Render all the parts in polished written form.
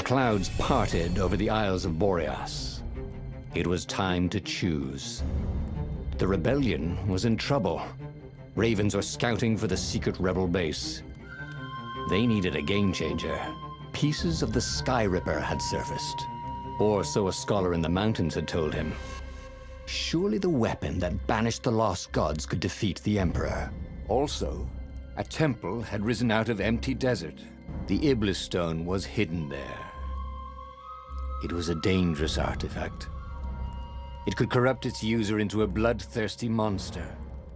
The clouds parted over the Isles of Boreas. It was time to choose. The rebellion was in trouble. Ravens were scouting for the secret rebel base. They needed a game changer. Pieces of the Sky Ripper had surfaced. Or so a scholar in the mountains had told him. Surely the weapon that banished the lost gods could defeat the Emperor. Also, a temple had risen out of empty desert. The Iblis stone was hidden there. It was a dangerous artifact. It could corrupt its user into a bloodthirsty monster.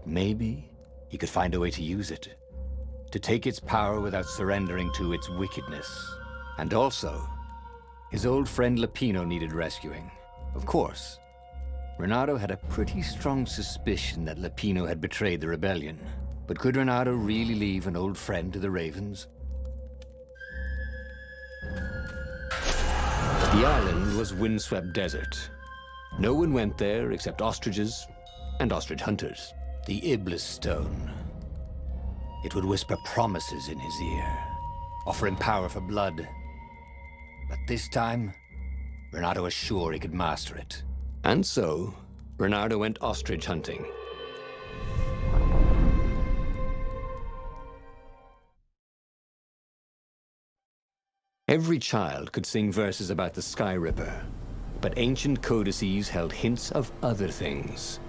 Maybe he could find a way to use it, to take its power without surrendering to its wickedness. And also, his old friend Lupino needed rescuing. Of course, Renato had a pretty strong suspicion that Lupino had betrayed the rebellion. But could Renato really leave an old friend to the Ravens? The island was windswept desert. No one went there except ostriches and ostrich hunters. The Iblis stone. It would whisper promises in his ear, offer him power for blood. But this time, Renato was sure he could master it. And so, Renato went ostrich hunting. Every child could sing verses about the Sky Ripper, but ancient codices held hints of other things.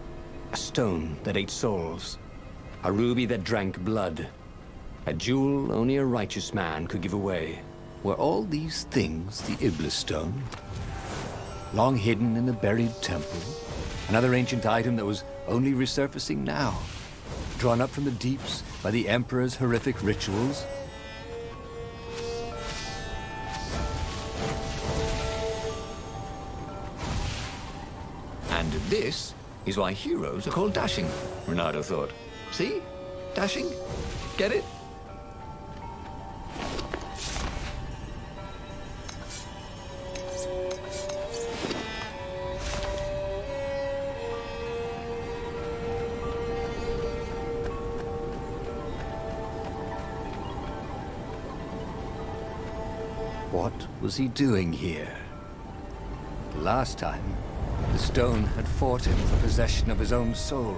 A stone that ate souls, a ruby that drank blood, a jewel only a righteous man could give away. Were all these things the Iblis stone? Long hidden in a buried temple? Another ancient item that was only resurfacing now? Drawn up from the deeps by the Emperor's horrific rituals? And this is why heroes are called dashing, Renato thought. See? Dashing? Get it? What was he doing here? Last time, the stone had fought him for possession of his own soul.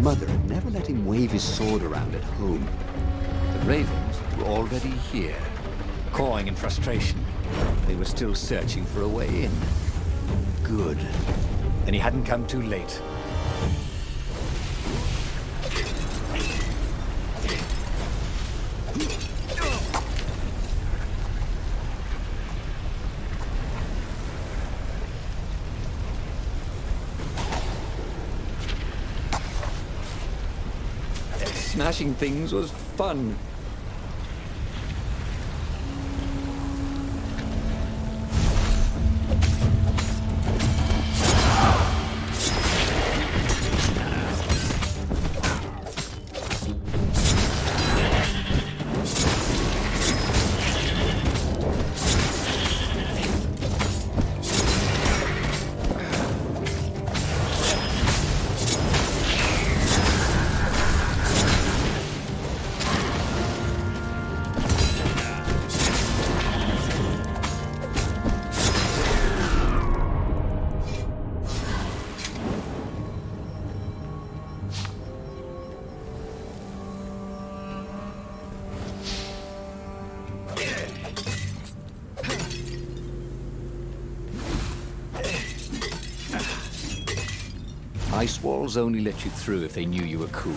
Mother had never let him wave his sword around at home. The Ravens were already here, cawing in frustration. They were still searching for a way in. Good. Then he hadn't come too late. Smashing things was fun. Ice walls only let you through if they knew you were cool.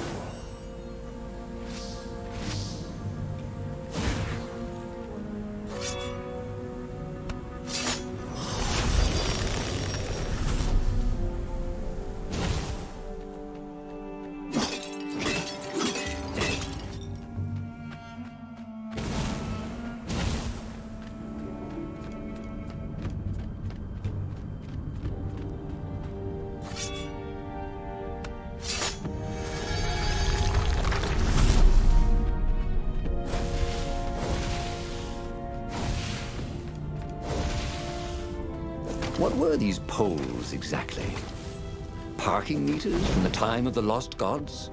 What were these poles exactly? Parking meters from the time of the lost gods?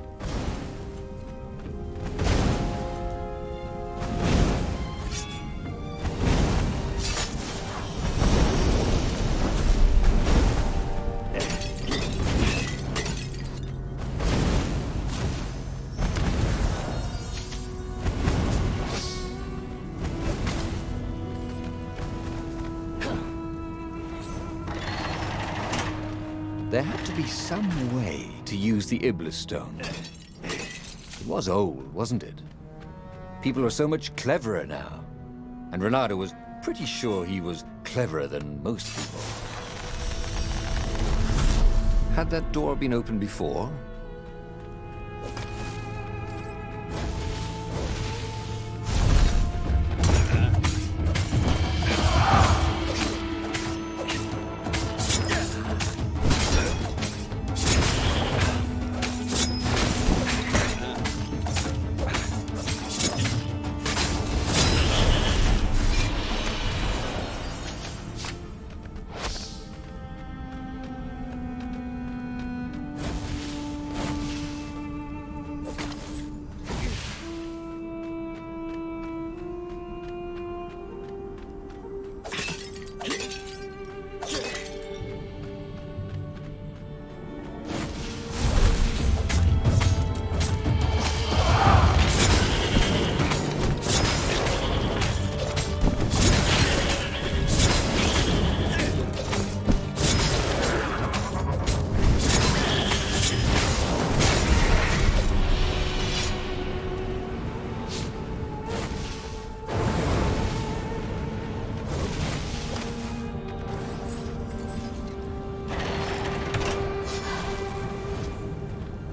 There had to be some way to use the Iblis stone. It was old, wasn't it? People are so much cleverer now. And Renato was pretty sure he was cleverer than most people. Had that door been opened before?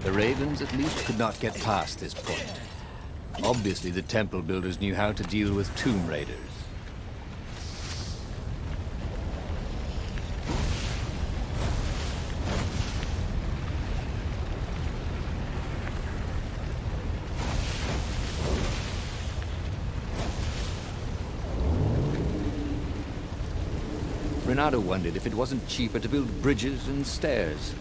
The Ravens at least could not get past this point. Obviously, the temple builders knew how to deal with tomb raiders. Renato wondered if it wasn't cheaper to build bridges and stairs.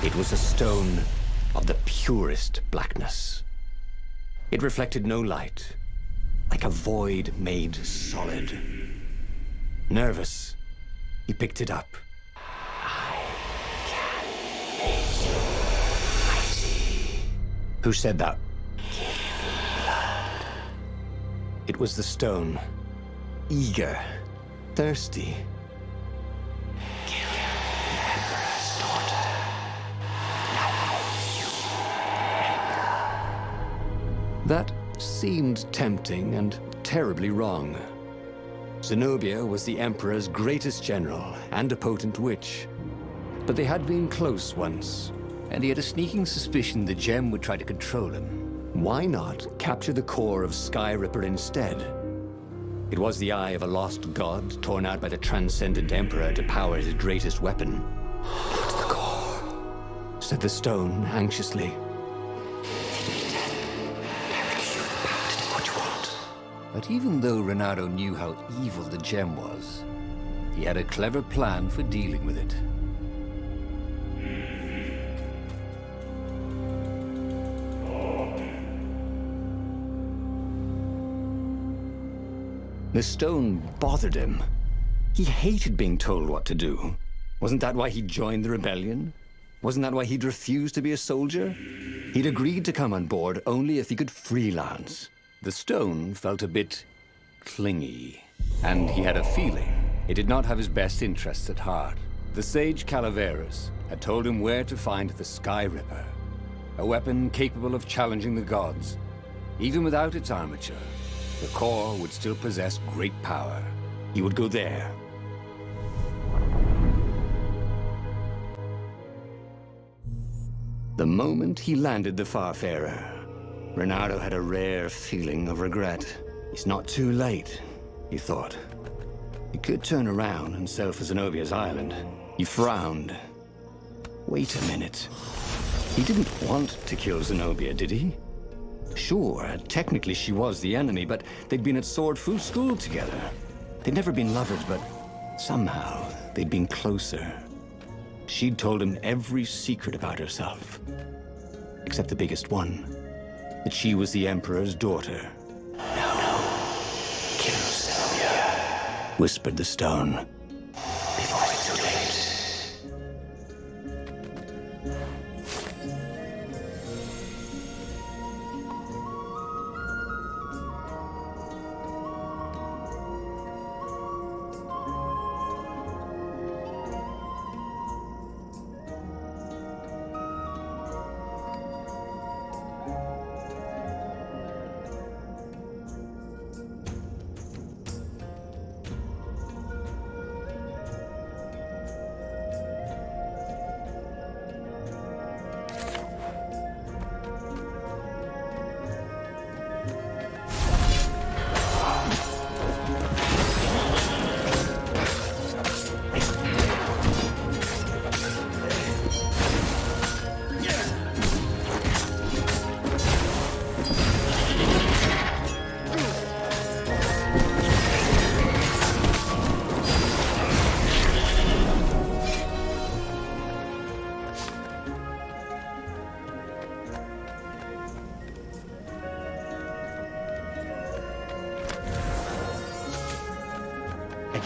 It was a stone of the purest blackness. It reflected no light, like a void made solid. Nervous, he picked it up. I can make you mighty. Who said that? Give me blood. It was the stone, eager, thirsty. That seemed tempting and terribly wrong. Zenobia was the Emperor's greatest general and a potent witch. But they had been close once, and he had a sneaking suspicion the gem would try to control him. Why not capture the core of Sky Ripper instead? It was the eye of a lost god torn out by the transcendent Emperor to power his greatest weapon. "It's the core," said the stone anxiously. But even though Renato knew how evil the gem was, he had a clever plan for dealing with it. The stone bothered him. He hated being told what to do. Wasn't that why he joined the rebellion? Wasn't that why he'd refused to be a soldier? He'd agreed to come on board only if he could freelance. The stone felt a bit clingy, and he had a feeling it did not have his best interests at heart. The sage Calaveras had told him where to find the Sky Ripper, a weapon capable of challenging the gods. Even without its armature, the core would still possess great power. He would go there. The moment he landed the Farfarer, Reynardo had a rare feeling of regret. It's not too late, he thought. He could turn around and sail for Zenobia's island. He frowned. Wait a minute. He didn't want to kill Zenobia, did he? Sure, technically she was the enemy, but they'd been at Sword Fu school together. They'd never been lovers, but somehow they'd been closer. She'd told him every secret about herself. Except the biggest one. That she was the Emperor's daughter. No. Kill Zenobia, whispered the stone. Before it's too late.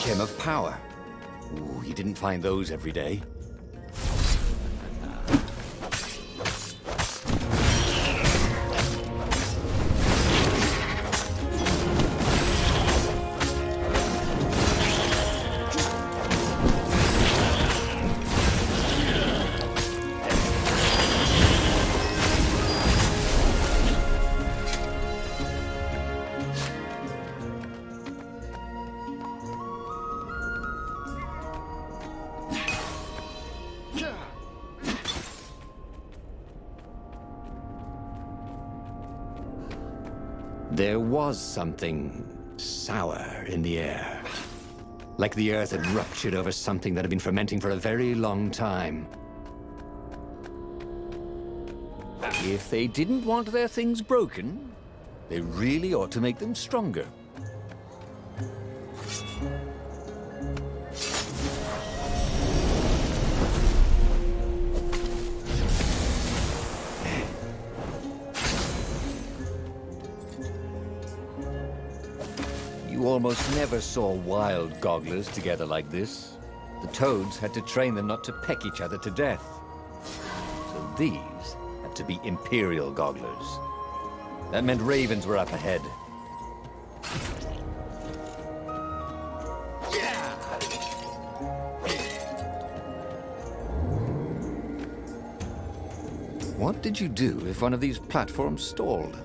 Gem of power. Ooh, you didn't find those every day. There was something sour in the air. Like the earth had ruptured over something that had been fermenting for a very long time. If they didn't want their things broken, they really ought to make them stronger. You almost never saw wild gogglers together like this. The toads had to train them not to peck each other to death. So these had to be imperial gogglers. That meant ravens were up ahead. What did you do if one of these platforms stalled?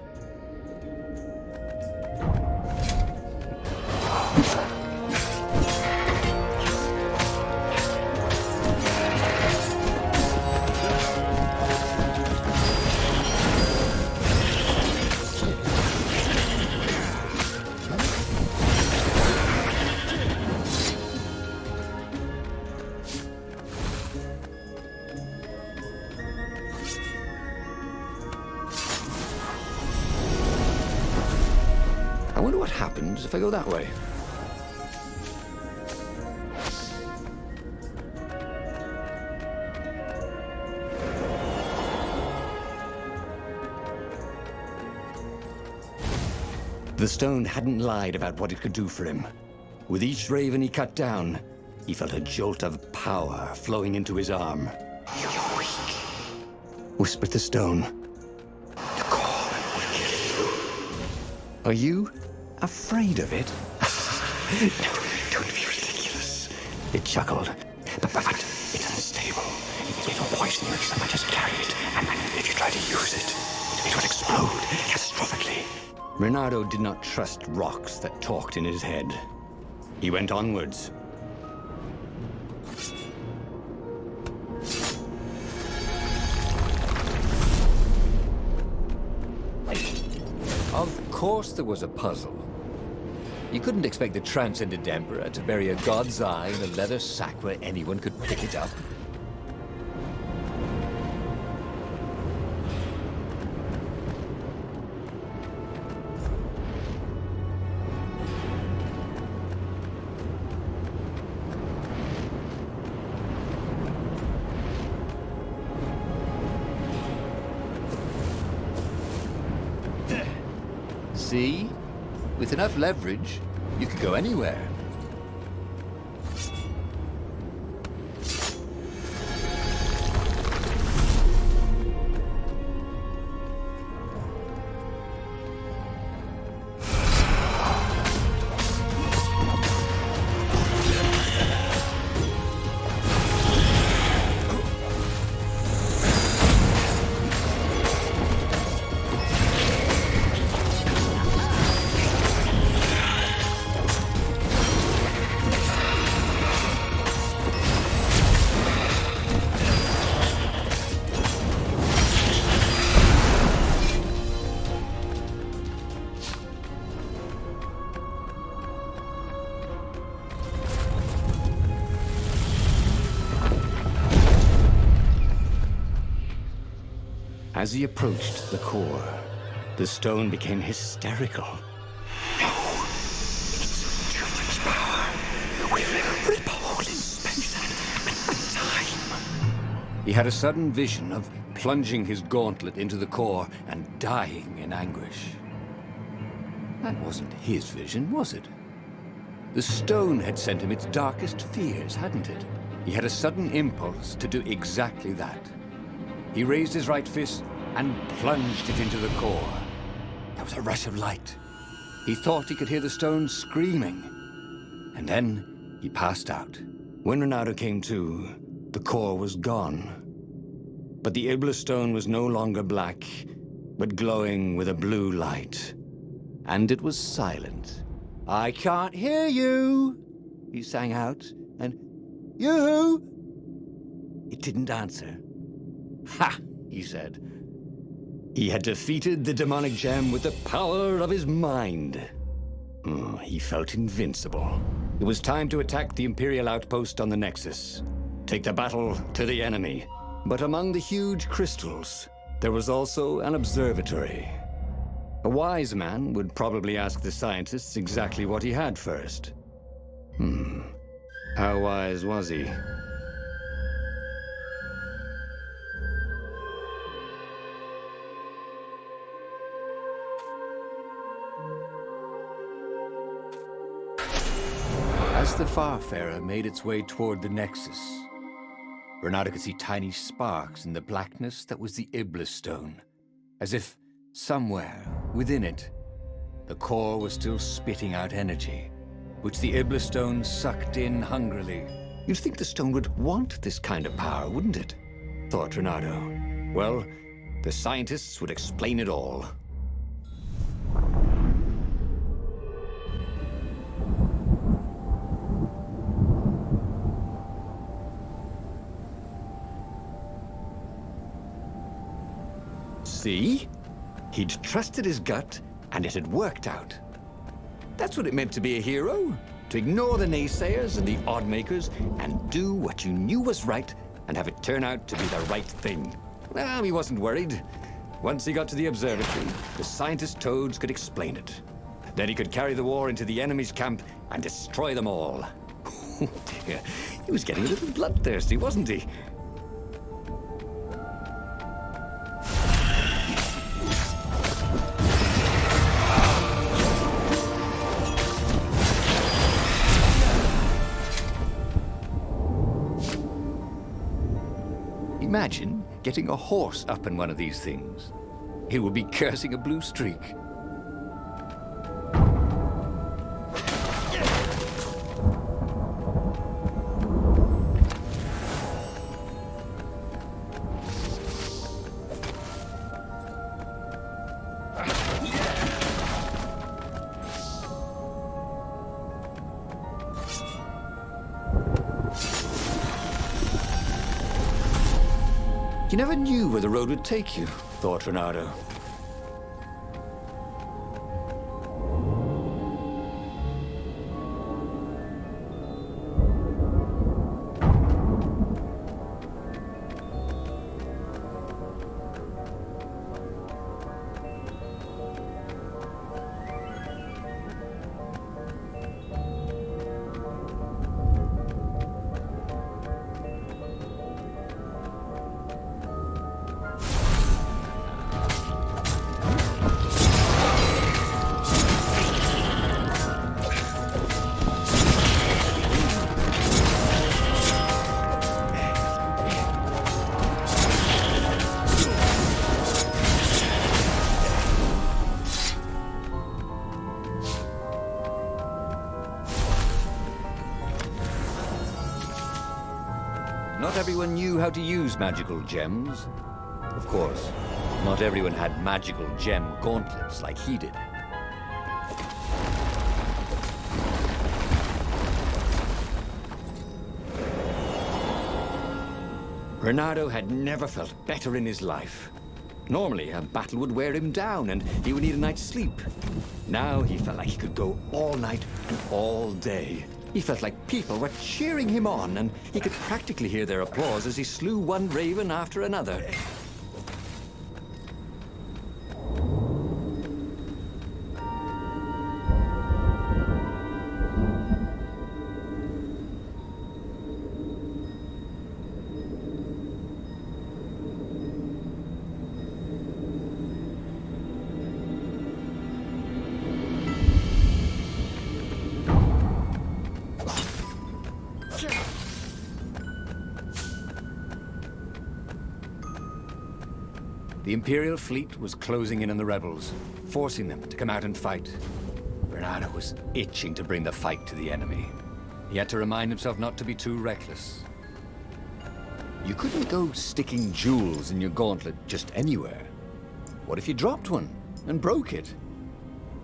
I wonder what happens if I go that way. The stone hadn't lied about what it could do for him. With each raven he cut down, he felt a jolt of power flowing into his arm. "You're weak," whispered the stone. "The call will kill you." Are you afraid of it? No, don't be ridiculous. It chuckled. But it's unstable. It will poison you if so much as carry it. And if you try to use it, it will explode catastrophically. Reynardo did not trust rocks that talked in his head. He went onwards. course there was a puzzle. You couldn't expect the transcendent Emperor to bury a god's eye in a leather sack where anyone could pick it up. See? With enough leverage, you could go anywhere. As he approached the core, the stone became hysterical. He had a sudden vision of plunging his gauntlet into the core and dying in anguish. That wasn't his vision, was it? The stone had sent him its darkest fears, hadn't it? He had a sudden impulse to do exactly that. He raised his right fist and plunged it into the core. There was a rush of light. He thought he could hear the stone screaming. And then he passed out. When Renato came to, the core was gone. But the Iblis stone was no longer black, but glowing with a blue light. And it was silent. "I can't hear you," he sang out, and "You?" It didn't answer. "Ha!" he said. He had defeated the demonic gem with the power of his mind. He felt invincible. It was time to attack the Imperial outpost on the Nexus. Take the battle to the enemy. But among the huge crystals, there was also an observatory. A wise man would probably ask the scientists exactly what he had first. How wise was he? As the Farfarer made its way toward the Nexus, Renato could see tiny sparks in the blackness that was the Iblis stone, as if somewhere within it, the core was still spitting out energy, which the Iblis stone sucked in hungrily. You'd think the stone would want this kind of power, wouldn't it? Thought Renato. Well, the scientists would explain it all. See? He'd trusted his gut, and it had worked out. That's what it meant to be a hero. To ignore the naysayers and the odd-makers, and do what you knew was right, and have it turn out to be the right thing. Well, he wasn't worried. Once he got to the observatory, the scientist toads could explain it. Then he could carry the war into the enemy's camp and destroy them all. Oh dear, he was getting a little bloodthirsty, wasn't he? Imagine getting a horse up in one of these things. He would be cursing a blue streak. You never knew where the road would take you, thought Renato. everyone knew how to use magical gems. Of course, not everyone had magical gem gauntlets like he did. Renato had never felt better in his life. Normally, a battle would wear him down and he would need a night's sleep. Now he felt like he could go all night and all day. He felt like people were cheering him on, and he could practically hear their applause as he slew one raven after another. The Imperial fleet was closing in on the rebels, forcing them to come out and fight. Renato was itching to bring the fight to the enemy. He had to remind himself not to be too reckless. You couldn't go sticking jewels in your gauntlet just anywhere. What if you dropped one and broke it?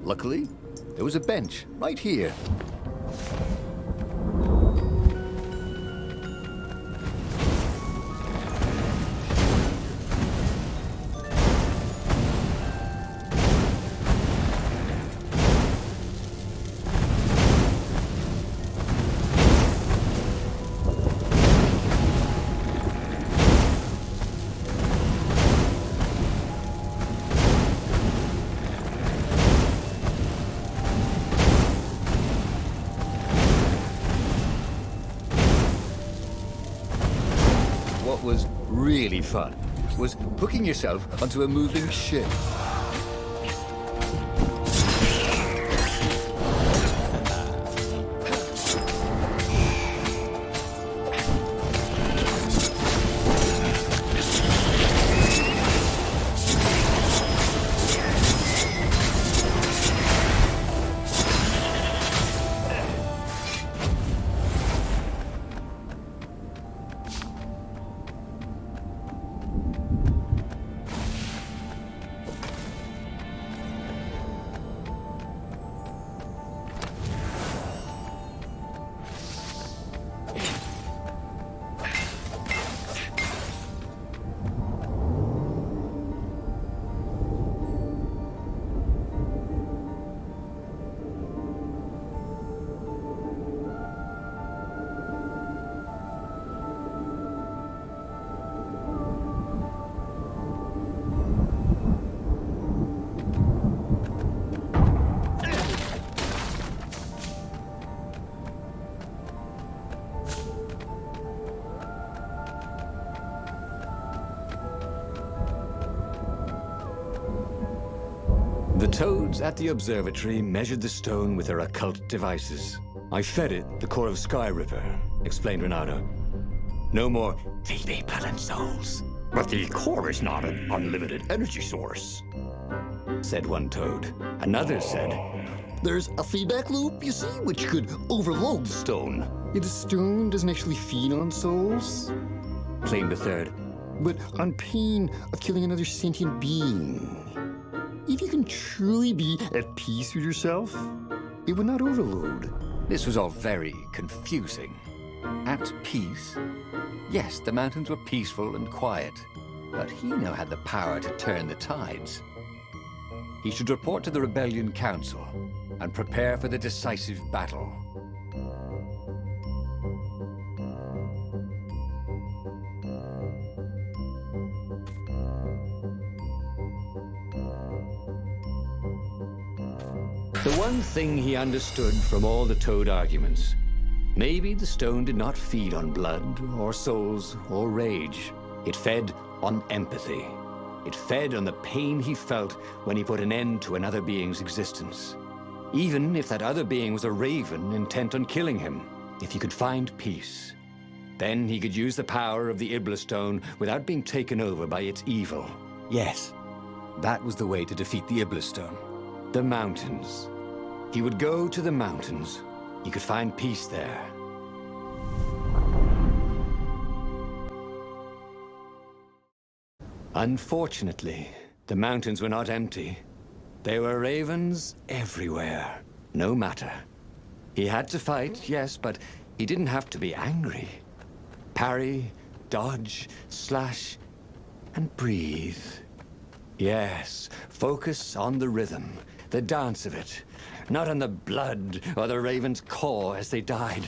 Luckily, there was a bench right here. What was really fun was hooking yourself onto a moving ship. The toads at the observatory measured the stone with their occult devices. I fed it the core of Sky Ripper, explained Renato. No more feed planet souls. But the core is not an unlimited energy source, said one toad. Another said, There's a feedback loop, you see, which could overload the stone. Yeah, the stone doesn't actually feed on souls, claimed a third. but on pain of killing another sentient being. If you can truly be at peace with yourself, it would not overload. This was all very confusing. At peace? Yes, the mountains were peaceful and quiet, but he now had the power to turn the tides. He should report to the Rebellion Council and prepare for the decisive battle. The one thing he understood from all the toad arguments, maybe the stone did not feed on blood or souls or rage. It fed on empathy. It fed on the pain he felt when he put an end to another being's existence. Even if that other being was a raven intent on killing him. If he could find peace, then he could use the power of the Ibla stone without being taken over by its evil. Yes, that was the way to defeat the Ibla stone. The mountains. He would go to the mountains. He could find peace there. Unfortunately, the mountains were not empty. There were ravens everywhere. No matter. He had to fight, yes, but he didn't have to be angry. Parry, dodge, slash, and breathe. Yes, focus on the rhythm, the dance of it, not on the blood or the raven's core as they died.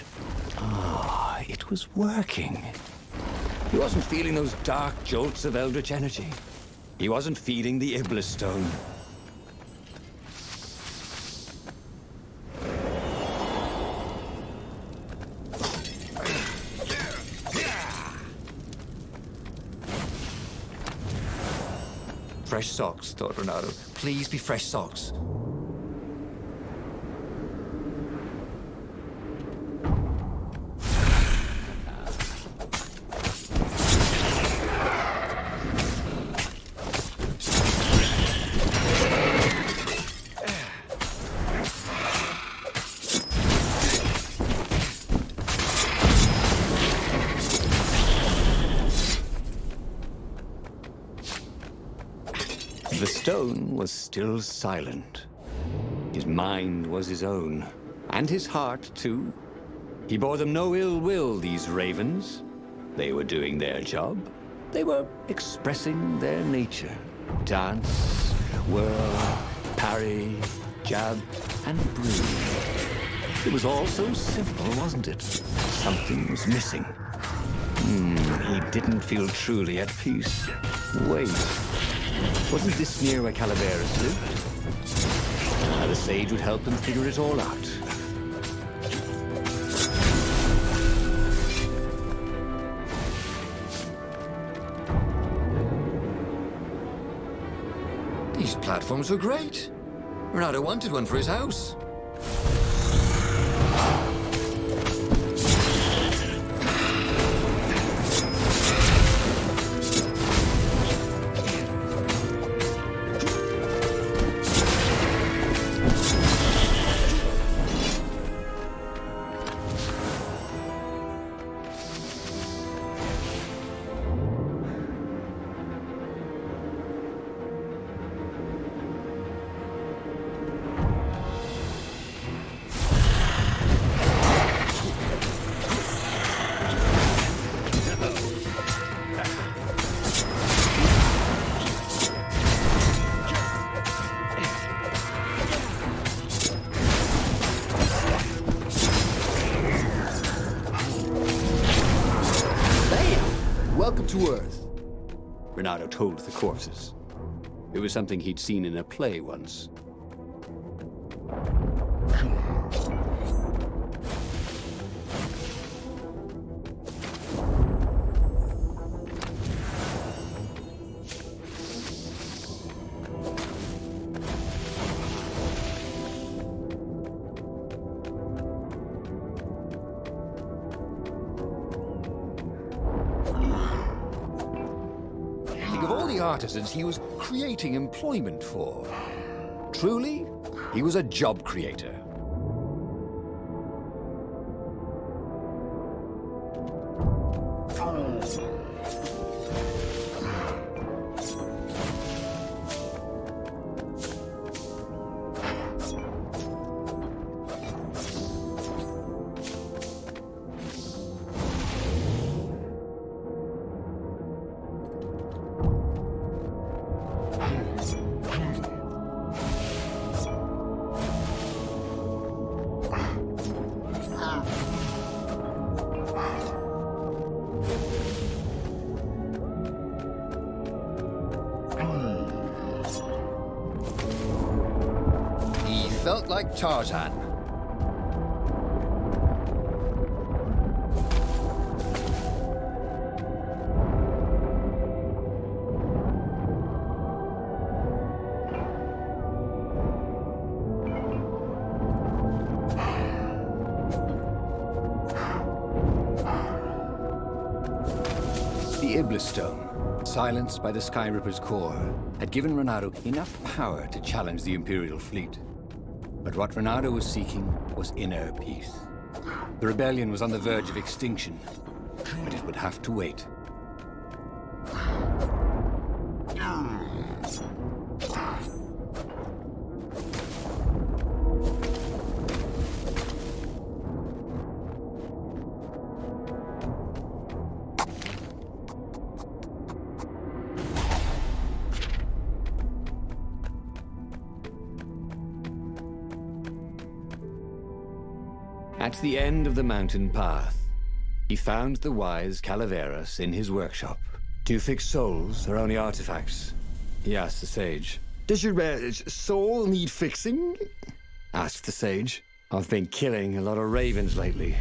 Ah, it was working. He wasn't feeling those dark jolts of eldritch energy. He wasn't feeding the Iblis stone. Fresh socks, thought Renato. Please be fresh socks. The stone was still silent. His mind was his own, and his heart, too. He bore them no ill will, these ravens. They were doing their job. They were expressing their nature. Dance, whirl, parry, jab, and breathe. It was all so simple, wasn't it? Something was missing. He didn't feel truly at peace. Wait. Wasn't this near where Calaveras lived? The sage would help him figure it all out. These platforms were great. Renato wanted one for his house. Welcome to Earth. Renato told the corpses. It was something he'd seen in a play once. Think of all the artisans he was creating employment for. Truly, he was a job creator. He felt like Tarzan. The Iblis Stone, silenced by the Sky Ripper's core, had given Renato enough power to challenge the Imperial fleet. But what Renato was seeking was inner peace. The rebellion was on the verge of extinction, but it would have to wait. At the end of the mountain path, he found the wise Calaveras in his workshop. Do you fix souls or only artifacts? He asked the sage. Does your soul need fixing? Asked the sage. I've been killing a lot of ravens lately,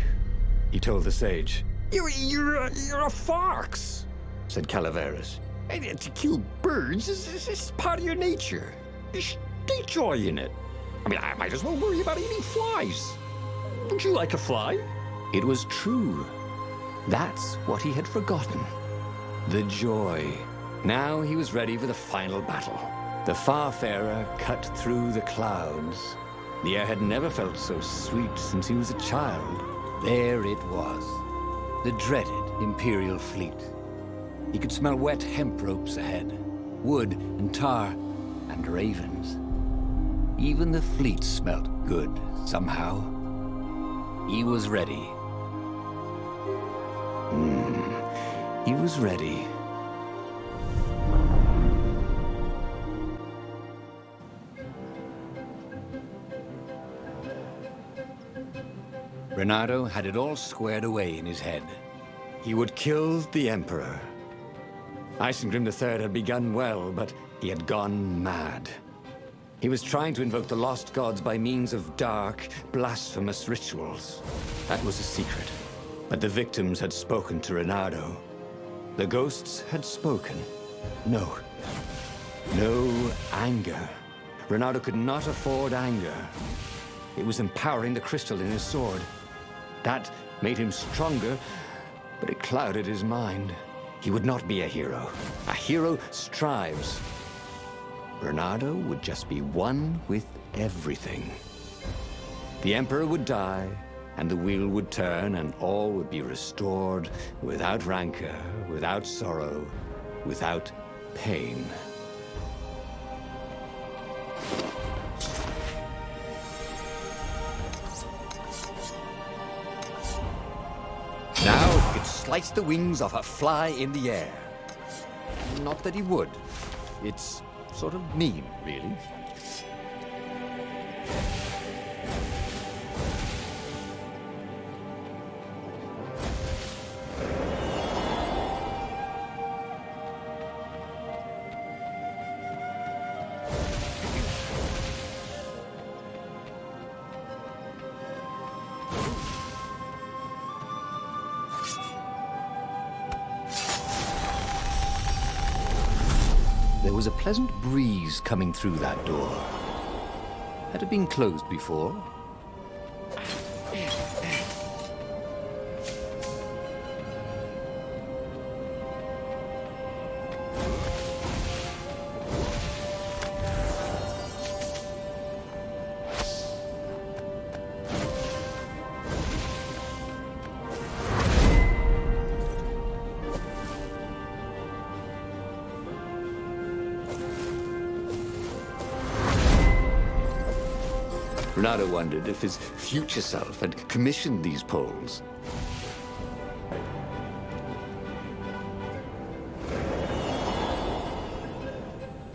he told the sage. You're a fox, said Calaveras. and to kill birds is part of your nature. You should take joy in it. I mean, I might as well worry about eating flies. Would you like a fly? It was true. That's what he had forgotten. The joy. Now he was ready for the final battle. The Farfarer cut through the clouds. The air had never felt so sweet since he was a child. There it was. The dreaded Imperial fleet. He could smell wet hemp ropes ahead, wood and tar, and ravens. Even the fleet smelt good, somehow. He was ready. He was ready. Renato had it all squared away in his head. He would kill the Emperor. Isengrim III had begun well, but he had gone mad. He was trying to invoke the lost gods by means of dark, blasphemous rituals. That was a secret. But the victims had spoken to Renato. The ghosts had spoken. No anger. Renato could not afford anger. It was empowering the crystal in his sword. That made him stronger, but it clouded his mind. He would not be a hero. A hero strives. Renato would just be one with everything. The Emperor would die, and the wheel would turn, and all would be restored without rancor, without sorrow, without pain. Now he could slice the wings off a fly in the air. Not that he would. It's sort of mean, really. There was a pleasant breeze coming through that door. Had it been closed before? Renato wondered if his future self had commissioned these poles.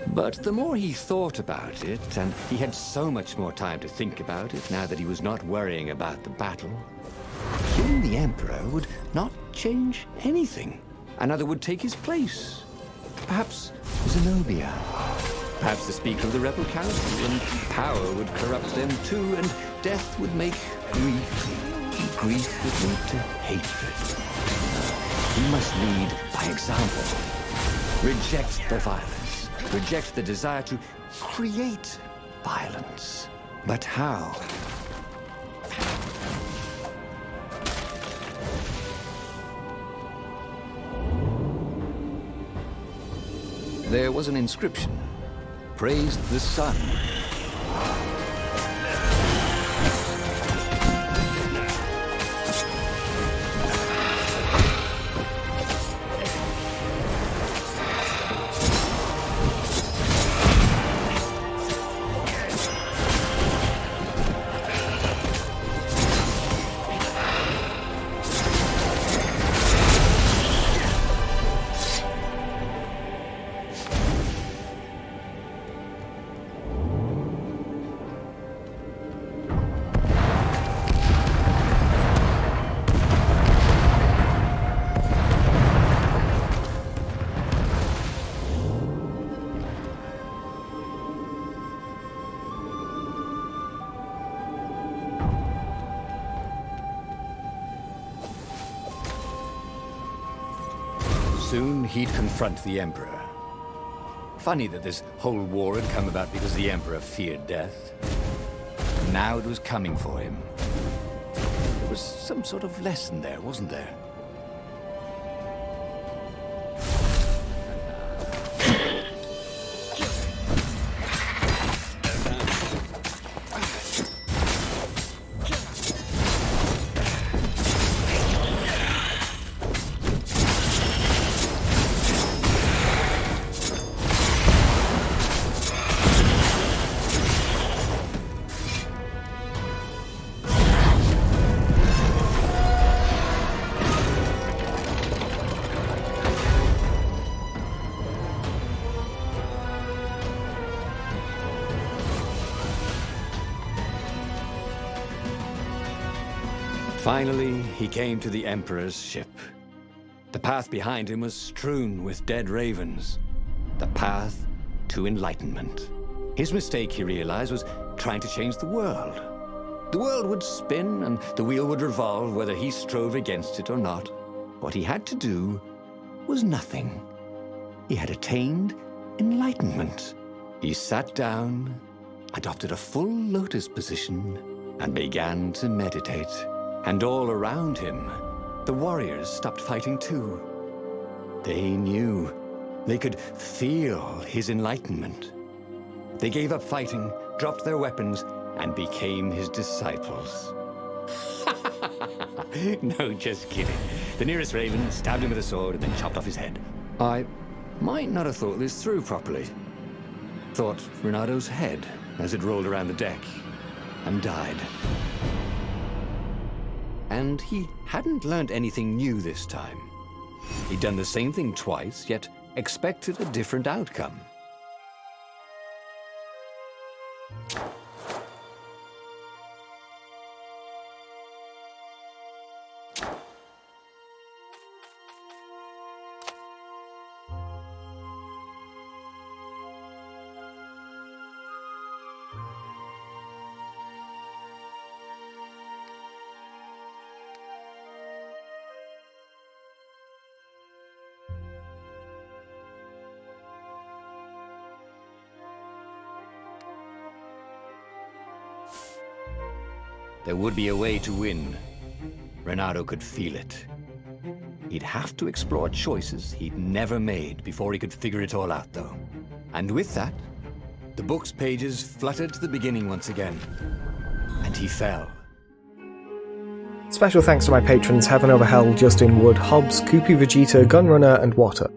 But the more he thought about it, and he had so much more time to think about it now that he was not worrying about the battle, killing the Emperor would not change anything. Another would take his place. Perhaps Zenobia. Perhaps the Speaker of the Rebel Council, and power would corrupt them too, and death would make grief, and grief would lead to hatred. He must lead by example. Reject the violence. Reject the desire to create violence. But how? There was an inscription. Praised the sun. Soon he'd confront the Emperor. Funny that this whole war had come about because the Emperor feared death. Now it was coming for him. There was some sort of lesson there, wasn't there? Finally, he came to the Emperor's ship. The path behind him was strewn with dead ravens. The path to enlightenment. His mistake, he realized, was trying to change the world. The world would spin and the wheel would revolve whether he strove against it or not. What he had to do was nothing. He had attained enlightenment. He sat down, adopted a full lotus position, and began to meditate. And all around him, the warriors stopped fighting too. They knew. They could feel his enlightenment. They gave up fighting, dropped their weapons, and became his disciples. No, just kidding. The nearest raven stabbed him with a sword and then chopped off his head. I might not have thought this through properly. Thought Renado's head as it rolled around the deck and died. And he hadn't learned anything new this time. He'd done the same thing twice, yet expected a different outcome. There would be a way to win. Renado could feel it. He'd have to explore choices he'd never made before he could figure it all out, though. And with that, the book's pages fluttered to the beginning once again. And he fell. Special thanks to my patrons Heaven Over Hell, Justin Wood, Hobbs, Koopy Vegeta, Gunrunner and Water.